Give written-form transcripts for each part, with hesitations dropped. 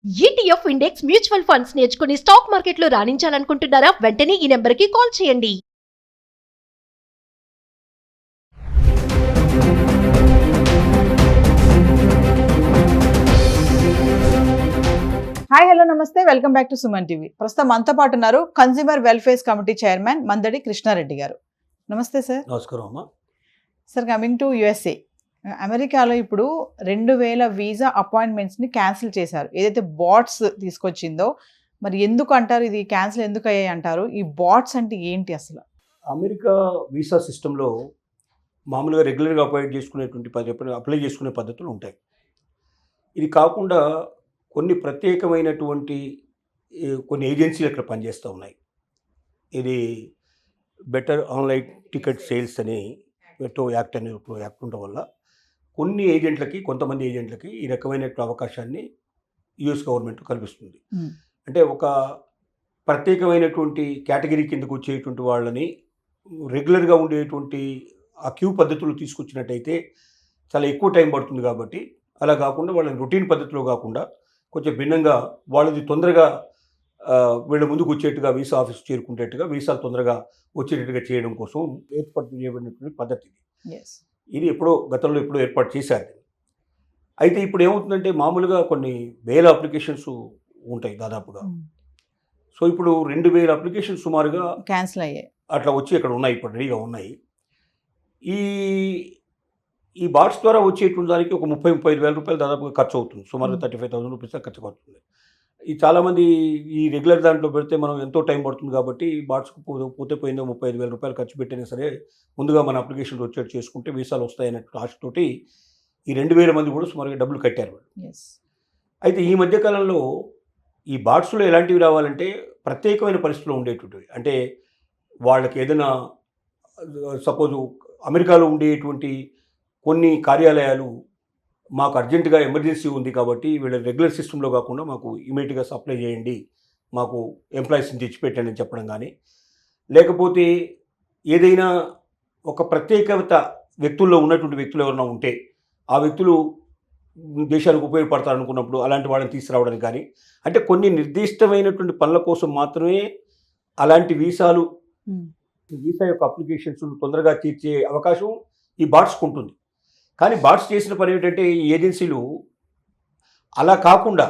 ETF index mutual funds నేర్చుకుని stock మార్కెట్లో రాణించాలనుకుంటున్నారా? వెంటనే ఈ నెంబర్కి కాల్ చేయండి. హాయ్ హలో నమస్తే, welcome back to Suman TV. ప్రస్తుతం మనతో పాటు ఉన్నారు consumer welfare committee chairman Mandadi Krishna Reddy గారు. నమస్తే సార్. నమస్కారం అమ్మా. సార్, కమింగ్ టు యుఎస్ఏ, అమెరికాలో ఇప్పుడు 2000 వీసా అపాయింట్మెంట్స్ని క్యాన్సిల్ చేశారు. ఏదైతే బాట్స్ తీసుకొచ్చిందో, మరి ఎందుకు అంటారు, ఇది క్యాన్సిల్ ఎందుకు అయ్యాయి అంటారు? ఈ బాట్స్ అంటే ఏంటి అసలు? అమెరికా వీసా సిస్టంలో మామూలుగా రెగ్యులర్గా అప్లై చేసుకునే పద్ధతులు ఉంటాయి. ఇది కాకుండా కొన్ని ప్రత్యేకమైనటువంటి కొన్ని ఏజెన్సీలు ఇక్కడ పనిచేస్తూ ఉన్నాయి. ఇది బెటర్ ఆన్లైన్ టికెట్ సేల్స్ అని యాక్ట్ ఉండడం వల్ల కొంతమంది ఏజెంట్లకి ఈ రకమైన అవకాశాన్ని యుఎస్ గవర్నమెంట్ కల్పిస్తుంది. అంటే ఒక ప్రత్యేకమైనటువంటి కేటగిరీ కిందకు వచ్చేటువంటి వాళ్ళని రెగ్యులర్గా ఉండేటువంటి ఆ క్యూ పద్ధతులు తీసుకొచ్చినట్టయితే చాలా ఎక్కువ టైం పడుతుంది. కాబట్టి అలా కాకుండా వాళ్ళని రొటీన్ పద్ధతిలో కాకుండా కొంచెం భిన్నంగా వాళ్ళది తొందరగా వీళ్ళ ముందుకు వచ్చేట్టుగా, వీసా ఆఫీస్ చేరుకునేట్టుగా, వీసాలు తొందరగా వచ్చేటట్టుగా చేయడం కోసం ఏర్పాటు చేయబడినటువంటి పద్ధతి ఇది. ఇది గతంలో ఎప్పుడో ఏర్పాటు చేశారు. అయితే ఇప్పుడు ఏమవుతుందంటే, మామూలుగా కొన్ని వేల అప్లికేషన్స్ ఉంటాయి దాదాపుగా. సో ఇప్పుడు 2000 అప్లికేషన్స్ సుమారుగా క్యాన్సిల్ అయ్యాయి, అట్లా వచ్చి ఇక్కడ ఉన్నాయి, ఇప్పుడు రెడీగా ఉన్నాయి. ఈ బాట్స్ ద్వారా వచ్చేటువంటి దానికి ఒక 35 వేల రూపాయలు దాదాపుగా ఖర్చు అవుతుంది. సుమారుగా 35,000 రూపీస్ ఖర్చు అవుతుంది. ఈ చాలామంది ఈ రెగ్యులర్ దాంట్లో పెడితే మనం ఎంతో టైం పడుతుంది కాబట్టి బాట్స్కి పోయిందో 35,000 రూపాయలు ఖర్చు పెట్టినా సరే ముందుగా మన అప్లికేషన్ వచ్చేట్టు చేసుకుంటే వీసాలు వస్తాయన్నట్టు ఆశతోటి ఈ 2,000 మంది కూడా సుమారుగా డబ్బులు కట్టారు వాళ్ళు. అయితే ఈ మధ్యకాలంలో ఈ బాట్స్లో ఎలాంటివి రావాలంటే ప్రత్యేకమైన పరిస్థితుల్లో ఉండేటువంటివి. అంటే వాళ్ళకి ఏదైనా సపోజు అమెరికాలో ఉండేటువంటి కొన్ని కార్యాలయాలు మాకు అర్జెంటుగా ఎమర్జెన్సీ ఉంది కాబట్టి వీళ్ళ రెగ్యులర్ సిస్టంలో కాకుండా మాకు ఇమీడియట్గా సప్లై చేయండి, మాకు ఎంప్లాయీస్ని తెచ్చిపెట్టండి అని చెప్పడం కానీ, లేకపోతే ఏదైనా ఒక ప్రత్యేకత వ్యక్తుల్లో ఉన్నటువంటి వ్యక్తులు ఎవరైనా ఉంటే ఆ వ్యక్తులు దేశానికి ఉపయోగపడతారు అనుకున్నప్పుడు అలాంటి వాళ్ళని తీసుకురావడానికి కానీ, అంటే కొన్ని నిర్దిష్టమైనటువంటి పనుల కోసం మాత్రమే అలాంటి వీసా యొక్క అప్లికేషన్స్ తొందరగా తీర్చే అవకాశం ఈ బాట్స్కి ఉంటుంది. కానీ బాట్స్ చేసిన పని ఏంటంటే, ఈ ఏజెన్సీలు అలా కాకుండా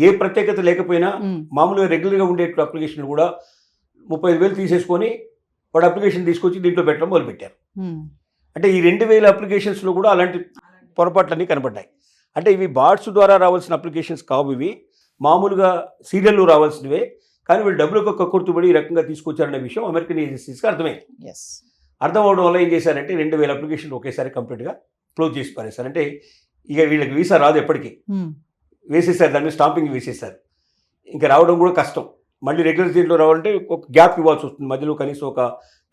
ఏ ప్రత్యేకత లేకపోయినా మామూలుగా రెగ్యులర్గా ఉండే అప్లికేషన్లు కూడా 35,000 తీసేసుకొని వాడు అప్లికేషన్ తీసుకొచ్చి దీంట్లో పెట్టడం మొదలుపెట్టారు. అంటే ఈ 2,000 అప్లికేషన్స్లో కూడా అలాంటి పొరపాట్లన్నీ కనబడ్డాయి. అంటే ఇవి బాట్స్ ద్వారా రావాల్సిన అప్లికేషన్స్ కావు, ఇవి మామూలుగా సీరియల్లో రావాల్సినవే. కానీ వీళ్ళు డబ్బులకు కక్కుర్తుబడి ఈ రకంగా తీసుకొచ్చారనే విషయం అమెరికన్ ఏజెన్సీస్కి అర్థమైంది. అర్థం అవడం వల్ల ఏం చేశారంటే 2,000 అప్లికేషన్లు ఒకేసారి కంప్లీట్గా క్లోజ్ చేసి పారేశారు. అంటే ఇక వీళ్ళకి వీసా రాదు, ఎప్పటికీ వేసేసారు, దాని మీద స్టాంపింగ్ వేసేసారు. ఇంకా రావడం కూడా కష్టం. మళ్ళీ రెగ్యులర్ దీంట్లో రావాలంటే ఒక గ్యాప్ ఇవ్వాల్సి వస్తుంది. మధ్యలో కనీసం ఒక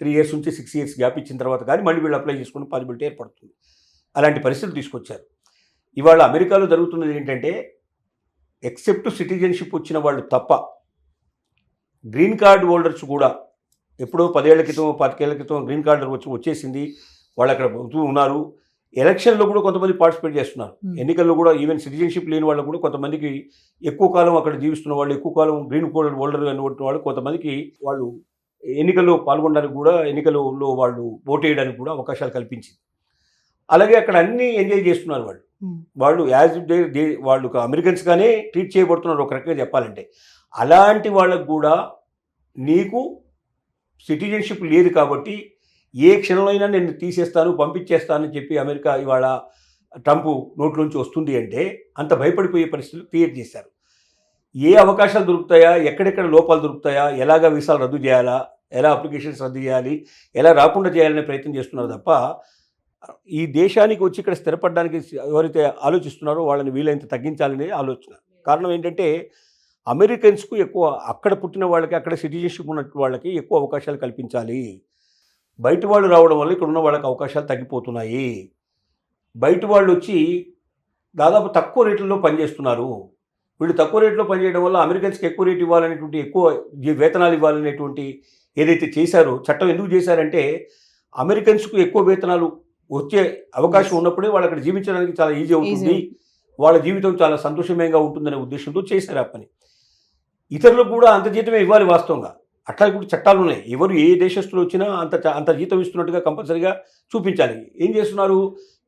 3 years నుంచి 6 years గ్యాప్ ఇచ్చిన తర్వాత కానీ మళ్ళీ వీళ్ళు అప్లై చేసుకుని పాసిబిలిటీ ఏర్పడుతుంది. అలాంటి పరిస్థితులు తీసుకొచ్చారు. ఇవాళ అమెరికాలో జరుగుతున్నది ఏంటంటే, ఎక్సెప్ట్ సిటిజన్షిప్ వచ్చిన వాళ్ళు తప్ప గ్రీన్ కార్డ్ హోల్డర్స్ కూడా ఎప్పుడో 10 ఏళ్ల క్రితం 15 ఏళ్ల క్రితం గ్రీన్ కార్డు వచ్చేసింది, వాళ్ళు అక్కడ ఉన్నారు. ఎలక్షన్లో కూడా కొంతమంది పార్టిసిపేట్ చేస్తున్నారు. ఎన్నికల్లో కూడా ఈవెన్ సిటిజన్షిప్ లేని వాళ్ళు కూడా కొంతమందికి ఎక్కువ కాలం అక్కడ జీవిస్తున్న వాళ్ళు, ఎక్కువ కాలం గ్రీన్ కార్డ్ హోల్డర్ అనేటువంటి వాళ్ళు కొంతమందికి వాళ్ళు ఎన్నికల్లో పాల్గొనడానికి కూడా, ఎన్నికల్లో వాళ్ళు ఓటు వేయడానికి కూడా అవకాశాలు కల్పించింది. అలాగే అక్కడ అన్నీ ఎంజాయ్ చేస్తున్నారు వాళ్ళు యాజ్ వాళ్ళు అమెరికన్స్గానే ట్రీట్ చేయబడుతున్నారు ఒక రకంగా చెప్పాలంటే. అలాంటి వాళ్ళకు కూడా నీకు సిటిజన్షిప్ లేదు కాబట్టి ఏ క్షణంలో అయినా నేను తీసేస్తాను, పంపించేస్తానని చెప్పి అమెరికా ఇవాళ ట్రంప్ నోట్లోంచి వస్తుంది అంటే అంత భయపడిపోయే పరిస్థితులు క్రియేట్ చేశారు. ఏ అవకాశాలు దొరుకుతాయా, ఎక్కడెక్కడ లోపాలు దొరుకుతాయా, ఎలాగా వీసాలు రద్దు చేయాలా, ఎలా అప్లికేషన్స్ రద్దు చేయాలి, ఎలా రాకుండా చేయాలనే ప్రయత్నం చేస్తున్నారు తప్ప ఈ దేశానికి వచ్చి ఇక్కడ స్థిరపడడానికి ఎవరైతే ఆలోచిస్తున్నారో వాళ్ళని వీలైనంత తగ్గించాలనే ఆలోచన. కారణం ఏంటంటే, అమెరికన్స్కు ఎక్కువ అక్కడ పుట్టిన వాళ్ళకి, అక్కడ సిటిజన్షిప్ ఉన్నట్టు వాళ్ళకి ఎక్కువ అవకాశాలు కల్పించాలి. బయట వాళ్ళు రావడం వల్ల ఇక్కడ ఉన్న వాళ్ళకి అవకాశాలు తగ్గిపోతున్నాయి. బయట వాళ్ళు వచ్చి దాదాపు తక్కువ రేట్లలో పనిచేస్తున్నారు. వీళ్ళు తక్కువ రేట్లో పనిచేయడం వల్ల అమెరికన్స్కి ఎక్కువ రేట్ ఇవ్వాలనేటువంటి, ఎక్కువ వేతనాలు ఇవ్వాలనేటువంటి ఏదైతే చేశారో చట్టం ఎందుకు చేశారంటే, అమెరికన్స్కు ఎక్కువ వేతనాలు వచ్చే అవకాశం ఉన్నప్పుడే వాళ్ళు అక్కడ జీవించడానికి చాలా ఈజీ అవుతుంది. వాళ్ళ జీవితం చాలా సంతోషమయంగా ఉంటుందనే ఉద్దేశంతో చేశారు ఆ పని. ఇతరులకు కూడా అంత జీతమే ఇవ్వాలి వాస్తవంగా. అట్లా ఇప్పుడు చట్టాలు ఉన్నాయి. ఎవరు ఏ దేశస్తులు వచ్చినా అంత జీతం ఇస్తున్నట్టుగా కంపల్సరీగా చూపించాలి. ఏం చేస్తున్నారు,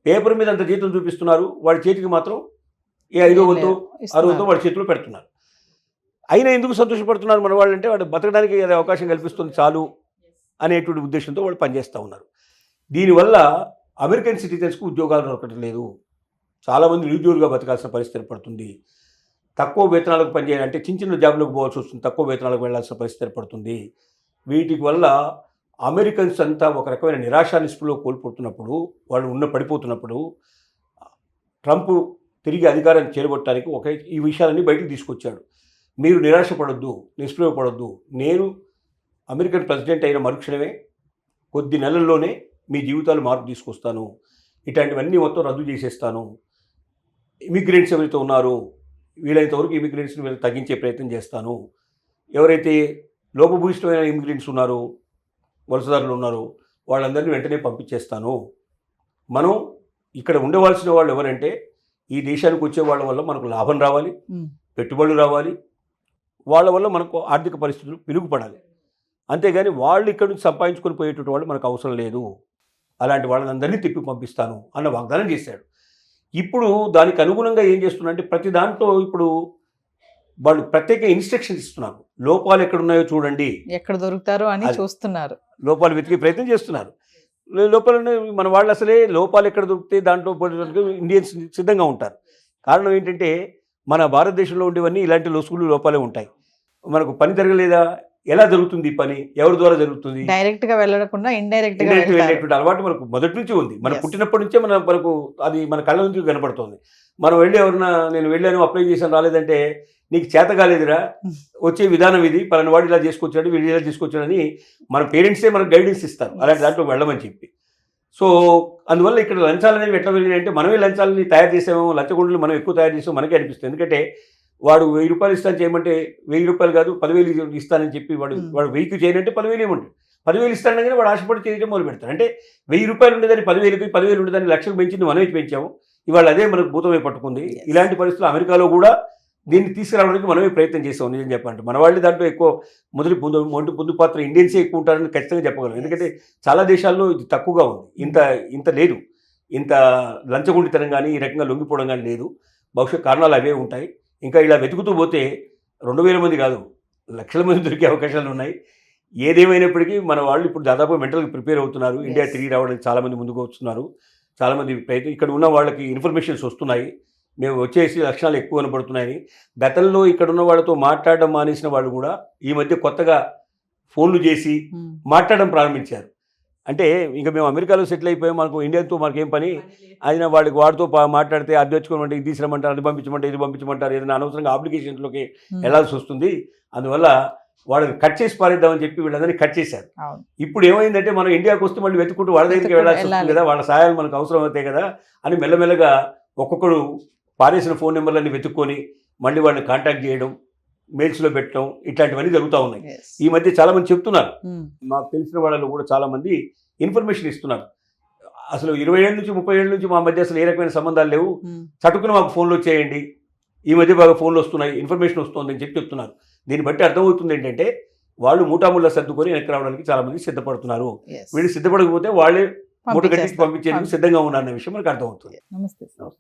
పేపర్ మీద అంత జీతం చూపిస్తున్నారు, వాడి చేతికి మాత్రం ఏ 5వ వంతు 6వ వంతు వాడి చేతిలో పెడుతున్నారు. అయినా ఎందుకు సంతోషపడుతున్నారు మన వాళ్ళు అంటే, వాడు బతకడానికి అది అవకాశం కల్పిస్తుంది చాలు అనేటువంటి ఉద్దేశంతో వాళ్ళు పనిచేస్తూ ఉన్నారు. దీనివల్ల అమెరికన్ సిటిజన్స్కు ఉద్యోగాలు దొరకడం లేదు. చాలామంది నిరుద్యోగులుగా బతకాల్సిన పరిస్థితి ఏర్పడుతుంది. తక్కువ వేతనాలకు పనిచేయాలంటే చిన్న చిన్న జాబ్లకు పోవాల్సి వస్తుంది, తక్కువ వేతనాలకు వెళ్లాల్సిన పరిస్థితి ఏర్పడుతుంది. వీటికి వల్ల అమెరికన్స్ అంతా ఒక రకమైన నిరాశా నిస్పృహలో కోల్పోతున్నప్పుడు, వాళ్ళు పడిపోతున్నప్పుడు ట్రంప్ తిరిగి అధికారాన్ని చేరగొట్టడానికి ఈ విషయాలన్నీ బయటకు తీసుకొచ్చాడు. మీరు నిరాశపడొద్దు, నిస్పృహపడొద్దు, నేను అమెరికన్ ప్రెసిడెంట్ అయిన మరుక్షణమే కొద్ది నెలల్లోనే మీ జీవితాలు మార్పు తీసుకొస్తాను, ఇట్లాంటివన్నీ మొత్తం రద్దు చేసేస్తాను, ఇమిగ్రెంట్స్ ఎవరైతే ఉన్నారో వీలైనంతవరకు ఇమిగ్రెంట్స్ని తగ్గించే ప్రయత్నం చేస్తాను, ఎవరైతే లోపభూయిష్టమైన ఇమిగ్రెంట్స్ ఉన్నారో వలసదారులు ఉన్నారో వాళ్ళందరినీ వెంటనే పంపించేస్తాను. మనం ఇక్కడ ఉండవలసిన వాళ్ళు ఎవరంటే ఈ దేశానికి వచ్చే వాళ్ళ వల్ల మనకు లాభం రావాలి, పెట్టుబడులు రావాలి, వాళ్ళ వల్ల మనకు ఆర్థిక పరిస్థితులు మెరుగుపడాలి. అంతేగాని వాళ్ళు ఇక్కడ నుంచి సంపాదించుకొని పోయేటువంటి వాళ్ళు మనకు అవసరం లేదు, అలాంటి వాళ్ళందరినీ తిప్పి పంపిస్తాను అన్న వాగ్దానం చేశాడు. ఇప్పుడు దానికి అనుగుణంగా ఏం చేస్తున్నారంటే ప్రతి దాంట్లో ఇప్పుడు వాళ్ళు ప్రత్యేక ఇన్స్ట్రక్షన్స్ ఇస్తున్నారు. లోపాలు ఎక్కడున్నాయో చూడండి, ఎక్కడ దొరుకుతారో అని చూస్తున్నారు, లోపాలు వెతికే ప్రయత్నం చేస్తున్నారు. లోపాలు మన వాళ్ళు అసలే లోపాలు ఎక్కడ దొరికితే దాంట్లో ఇండియన్స్ సిద్ధంగా ఉంటారు. కారణం ఏంటంటే మన భారతదేశంలో ఉండేవన్నీ ఇలాంటి లొసుగులు లోపాలే ఉంటాయి. మనకు పని జరగలేదా, ఎలా జరుగుతుంది ఈ పని, ఎవరి ద్వారా జరుగుతుంది, డైరెక్ట్ గా వెళ్ళకుండా ఇండైరెక్ట్ గా వెళ్ళేటువంటి అలవాటు మనకు మొదటి నుంచి ఉంది. మన పుట్టినప్పటి నుంచే మనకు అది మన కళ్ళ నుంచి కనపడుతుంది. మనం వెళ్ళి నేను వెళ్ళాను అప్లై చేశాను రాలేదంటే నీకు చేత కాలేదురా, వచ్చే విధానం ఇది, పలానా వాడు ఇలా చేసుకొచ్చాడు వీళ్ళు ఇలా చేసుకొచ్చాడని మన పేరెంట్సే మనకు గైడెన్స్ ఇస్తారు అలాంటి దాంట్లో వెళ్ళమని చెప్పి. సో అందువల్ల ఇక్కడ లంచాలు అనేవి ఎట్లా వెళ్ళినాయంటే మనమే లంచాలని తయారు చేసాము, లంచగొండలు మనం ఎక్కువ తయారు చేసాము మనకే అనిపిస్తుంది. ఎందుకంటే వాడు 1000 రూపాయలు ఇస్తాను చేయమంటే 1000 రూపాయలు కాదు 10,000 ఇస్తానని చెప్పి వాడు 1000కి చేయనంటే 10,000 ఏమంటాడు, 10,000 ఇస్తానని వాడు ఆశపడి చేయడం మొదలు పెడతాడు. అంటే 1000 రూపాయలు ఉండేదాన్ని 10,000కి, 10,000 ఉండేదాన్ని లక్షలు పెంచింది మనమే పెంచాము, ఇవాళ అదే మనకు భూతమై పట్టుకుంది. ఇలాంటి పరిస్థితులు అమెరికాలో కూడా దీన్ని తీసుకురావడానికి మనమే ప్రయత్నం చేసాం. నిజం చెప్పాలంటే మన వాళ్ళు దాంట్లో ఎక్కువ ముందు పాత్ర ఇండియన్సే ఎక్కువ ఉంటారని ఖచ్చితంగా చెప్పగలం. ఎందుకంటే చాలా దేశాల్లో ఇది తక్కువగా ఉంది, ఇంత లేదు, ఇంత లంచగొండితనం కానీ ఈ రకంగా లొంగిపోవడం కానీ లేదు. బహుశా కారణాలు అవే ఉంటాయి. ఇంకా ఇలా వెతుకుతూ పోతే 2,000 మంది కాదు లక్షల మంది దొరికే అవకాశాలు ఉన్నాయి. ఏదేమైనప్పటికీ మన వాళ్ళు ఇప్పుడు దాదాపు మెంటల్గా ప్రిపేర్ అవుతున్నారు. ఇండియా తిరిగి రావడానికి చాలామంది ముందుకు వస్తున్నారు. చాలామంది ప్రయత్నం ఇక్కడ ఉన్న వాళ్ళకి ఇన్ఫర్మేషన్స్ వస్తున్నాయి, మేము వచ్చేసి లక్షణాలు ఎక్కువ కనపడుతున్నాయని. గతంలో ఇక్కడ ఉన్న వాళ్ళతో మాట్లాడడం మానేసిన వాళ్ళు కూడా ఈ మధ్య కొత్తగా ఫోన్లు చేసి మాట్లాడడం ప్రారంభించారు. అంటే ఇంకా మేము అమెరికాలో సెటిల్ అయిపోయాం, మనకు ఇండియాతో మనకేం పని, అయినా వాడితో మాట్లాడితే అది తెచ్చుకోమంటే ఇది తీసుకురమ్మంటారు, అది పంపించమంటే ఇది పంపించమంటారు, ఏదైనా అనవసరంగా అప్లికేషన్స్లోకి వెళ్లాల్సి వస్తుంది, అందువల్ల వాళ్ళని కట్ చేసి పారేద్దామని చెప్పి వీళ్ళందరినీ కట్ చేశారు. ఇప్పుడు ఏమైందంటే మనం ఇండియాకి వస్తే మళ్ళీ వెతుకుంటూ వాళ్ళ దగ్గరికి వెళ్ళాల్సి వస్తుంది కదా, వాళ్ళ సహాయాలు మనకు అవసరం అవుతాయి కదా అని మెల్లమెల్లగా ఒక్కొక్కడు పారేసిన ఫోన్ నెంబర్లన్నీ వెతుక్కొని మళ్ళీ వాళ్ళని కాంటాక్ట్ చేయడం, మెయిల్స్లో పెట్టడం, ఇట్లాంటివన్నీ జరుగుతూ ఉన్నాయి. ఈ మధ్య చాలామంది చెప్తున్నారు, మాకు తెలిసిన వాళ్ళలో కూడా చాలామంది ఇన్ఫర్మేషన్ ఇస్తున్నారు. అసలు 20 ఏళ్ళ నుంచి 30 ఏళ్ళ నుంచి మా మధ్య అసలు ఏ రకమైన సంబంధాలు లేవు, చటుకుని మాకు ఫోన్లు వచ్చేయండి, ఈ మధ్య బాగా ఫోన్లు వస్తున్నాయి, ఇన్ఫర్మేషన్ వస్తుందని చెప్పి చెప్తున్నారు. దీన్ని బట్టి అర్థమవుతుంది ఏంటంటే వాళ్ళు మూటాముళ్ళ సర్దుకొని వెనక్కి రావడానికి చాలామంది సిద్ధపడుతున్నారు. వీళ్ళు సిద్ధపడకపోతే వాళ్ళే మూట కట్టి పంపించేందుకు సిద్ధంగా ఉన్నారన్న విషయం మనకు అర్థమవుతుంది. నమస్తే సార్.